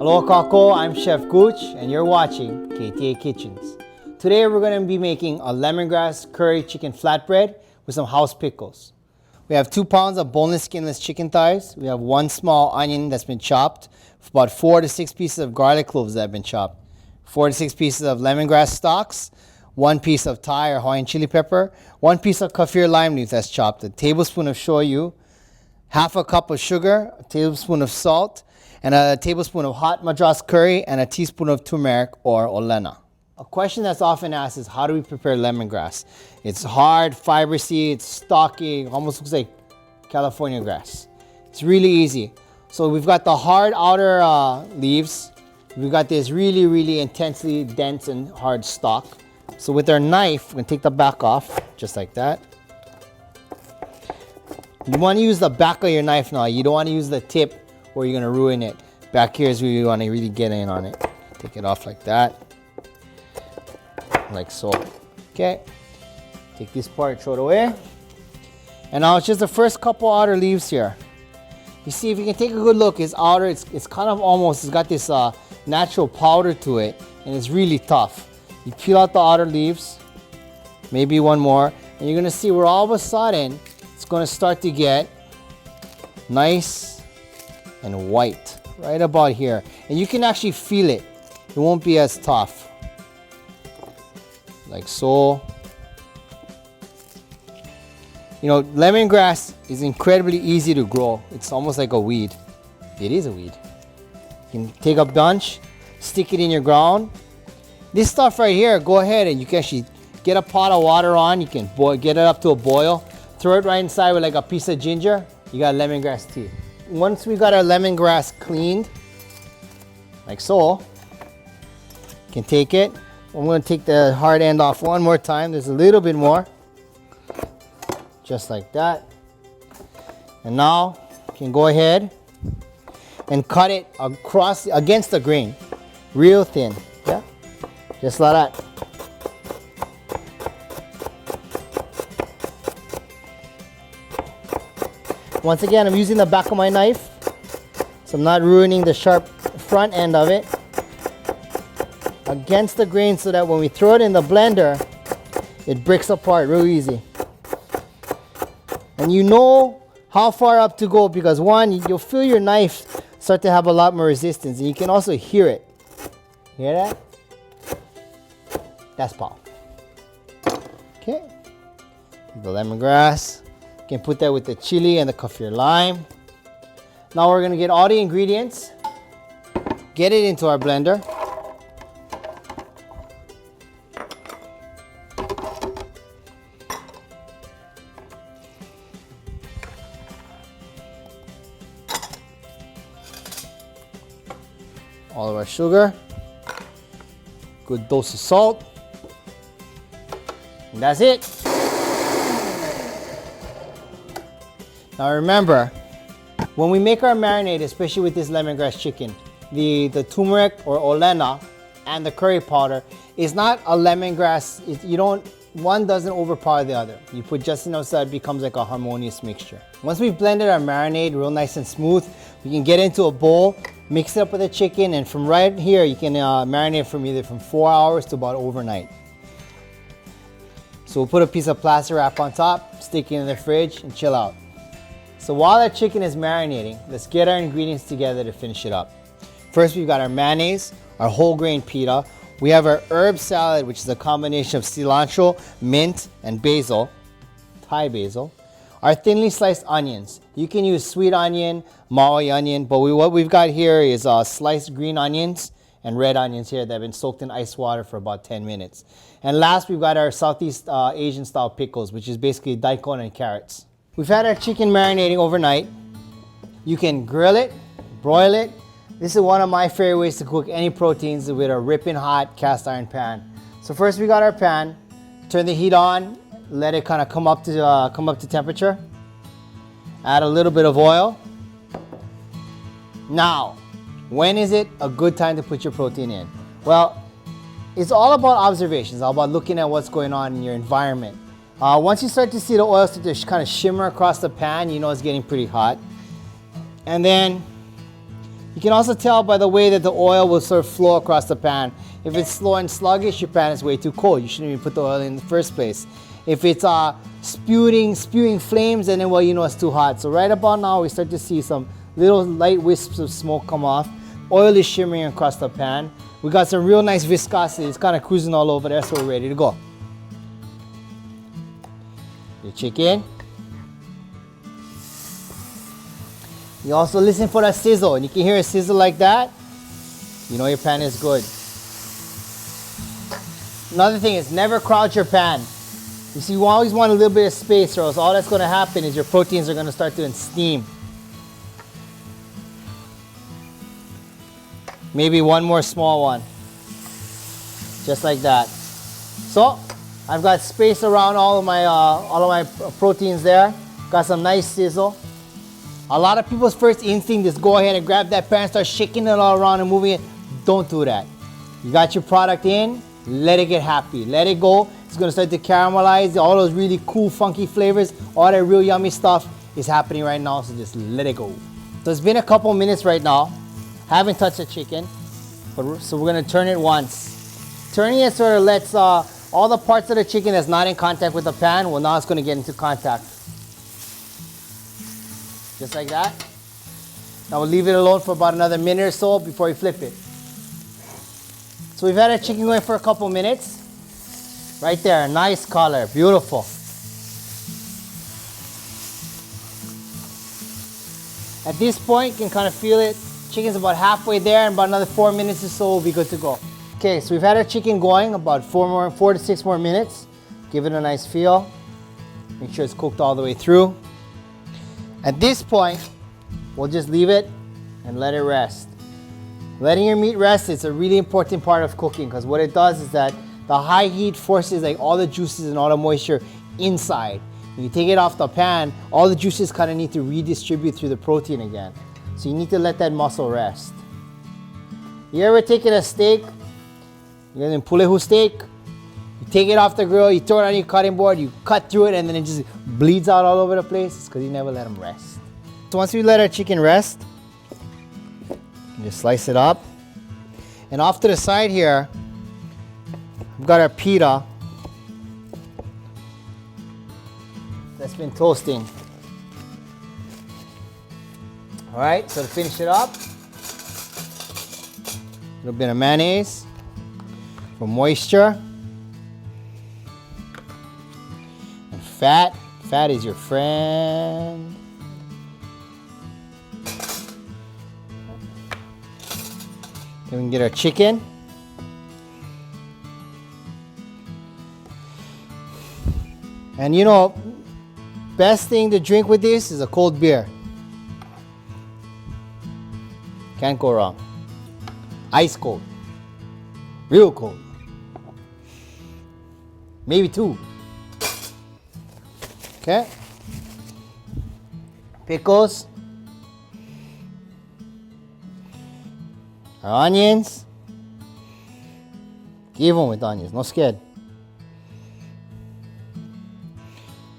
Aloha kako, I'm Chef Gooch and you're watching KTA Kitchens. Today we're going to be making a lemongrass curry chicken flatbread with some house pickles. We have 2 pounds of boneless skinless chicken thighs. We have 1 small onion that's been chopped, about 4 to 6 pieces of garlic cloves that have been chopped, 4 to 6 pieces of lemongrass stalks, 1 piece of Thai or Hawaiian chili pepper, 1 piece of kaffir lime leaf that's chopped, a tablespoon of shoyu, half a cup of sugar, a tablespoon of salt, and a tablespoon of hot madras curry, and a teaspoon of turmeric or olena. A question that's often asked is, how do we prepare lemongrass? It's hard, fibrous-y, it's stocky, almost looks like California grass. It's really easy. So we've got the hard outer leaves. We've got this really, really intensely dense and hard stalk. So with our knife, we're gonna take the back off, just like that. You wanna use the back of your knife now. You don't wanna use the tip or you're gonna ruin it. Back here is where you wanna really get in on it. Take it off like that. Like so. Okay. Take this part, throw it away. And now it's just the first couple outer leaves here. You see, if you can take a good look, it's outer, it's kind of almost, it's got this natural powder to it, and it's really tough. You peel out the outer leaves, maybe one more, and you're gonna see where all of a sudden, it's gonna start to get nice and white, right about here. And you can actually feel it. It won't be as tough. Like so. You know, lemongrass is incredibly easy to grow. It's almost like a weed. It is a weed. You can take a bunch, stick it in your ground. This stuff right here, go ahead and you can actually get a pot of water on. You can get it up to a boil. Throw it right inside with like a piece of ginger. You got lemongrass tea. Once we got our lemongrass cleaned, like so, you can take it. I'm going to take the hard end off one more time. There's a little bit more. Just like that. And now you can go ahead and cut it across against the grain. Real thin. Yeah? Just like that. Once again, I'm using the back of my knife, so I'm not ruining the sharp front end of it. Against the grain so that when we throw it in the blender, it breaks apart real easy. And you know how far up to go because one, you'll feel your knife start to have a lot more resistance, and you can also hear it. Hear that? That's pop. Okay. The lemongrass. You can put that with the chili and the kaffir lime. Now we're gonna get all the ingredients, get it into our blender. All of our sugar, good dose of salt, and that's it. Now remember, when we make our marinade, especially with this lemongrass chicken, the turmeric or olena and the curry powder is not a lemongrass. One doesn't overpower the other. You put just enough so that it becomes like a harmonious mixture. Once we've blended our marinade real nice and smooth, we can get into a bowl, mix it up with the chicken, and from right here, you can marinate from either from 4 hours to about overnight. So we'll put a piece of plastic wrap on top, stick it in the fridge, and chill out. So while our chicken is marinating, let's get our ingredients together to finish it up. First, we've got our mayonnaise, our whole grain pita. We have our herb salad, which is a combination of cilantro, mint, and basil, Thai basil. Our thinly sliced onions. You can use sweet onion, Maui onion, but what we've got here is sliced green onions and red onions here that have been soaked in ice water for about 10 minutes. And last, we've got our Southeast Asian style pickles, which is basically daikon and carrots. We've had our chicken marinating overnight. You can grill it, broil it. This is one of my favorite ways to cook any proteins with a ripping hot cast iron pan. So first we got our pan, turn the heat on, let it kind of come up to temperature. Add a little bit of oil. Now, when is it a good time to put your protein in? Well, it's all about observations, all about looking at what's going on in your environment. Once you start to see the oil start to kind of shimmer across the pan, you know it's getting pretty hot. And then You can also tell by the way that the oil will sort of flow across the pan. If it's slow and sluggish, your pan is way too cold. You shouldn't even put the oil in the first place. If it's spewing flames, then well, you know it's too hot. So right about now, we start to see some little light wisps of smoke come off. Oil is shimmering across the pan. We got some real nice viscosity. It's kind of cruising all over there, so we're ready to go. Your chicken. You also listen for that sizzle, and you can hear a sizzle like that. You know your pan is good. Another thing is never crowd your pan. You see, you always want a little bit of space, or else all that's going to happen is your proteins are going to start to steam. Maybe one more small one. Just like that. So, I've got space around all of my proteins there. Got some nice sizzle. A lot of people's first instinct is go ahead and grab that pan, start shaking it all around and moving it. Don't do that. You got your product in, let it get happy. Let it go. It's going to start to caramelize. All those really cool, funky flavors, all that real yummy stuff is happening right now, so just let it go. So it's been a couple minutes right now. Haven't touched the chicken, so we're going to turn it once. Turning it sort of lets all the parts of the chicken that's not in contact with the pan, well, now it's going to get into contact. Just like that. Now we'll leave it alone for about another minute or so before we flip it. So we've had our chicken going for a couple minutes. Right there, nice color, beautiful. At this point, you can kind of feel it. Chicken's about halfway there, and about another 4 minutes or so we'll be good to go. Okay, so we've had our chicken going about 4 to 6 more minutes. Give it a nice feel. Make sure it's cooked all the way through. At this point, we'll just leave it and let it rest. Letting your meat rest is a really important part of cooking, because what it does is that the high heat forces like all the juices and all the moisture inside. When you take it off the pan, all the juices kind of need to redistribute through the protein again. So you need to let that muscle rest. You ever taken a steak, you're in pulehu steak, you take it off the grill, you throw it on your cutting board, you cut through it, and then it just bleeds out all over the place? It's because you never let them rest. So once we let our chicken rest, you just slice it up. And off to the side here, we've got our pita that's been toasting. All right, so to finish it up, a little bit of mayonnaise for moisture. And fat. Fat is your friend. Then we can get our chicken. And you know, best thing to drink with this is a cold beer. Can't go wrong. Ice cold. Real cold. Maybe 2. Okay. Pickles. Our onions. Give them with onions, no scared.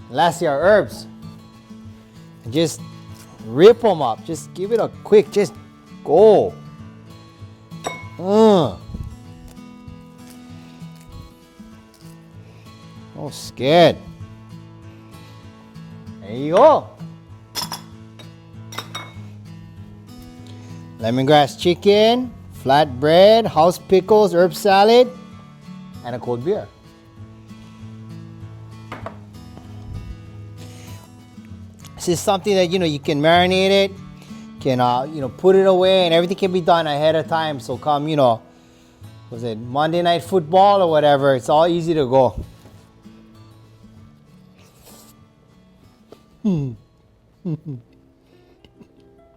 Lastly, our herbs. And just rip them up. Just give it a quick, just go. No scared. There you go. Lemongrass chicken, flatbread, house pickles, herb salad, and a cold beer. This is something that, you know, you can marinate it, can, you know, put it away, and everything can be done ahead of time. So come, you know, was it Monday Night Football or whatever, it's all easy to go.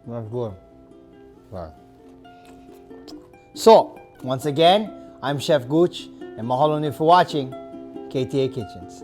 That's good. Right. So, once again, I'm Chef Gooch, and mahalo for watching KTA Kitchens.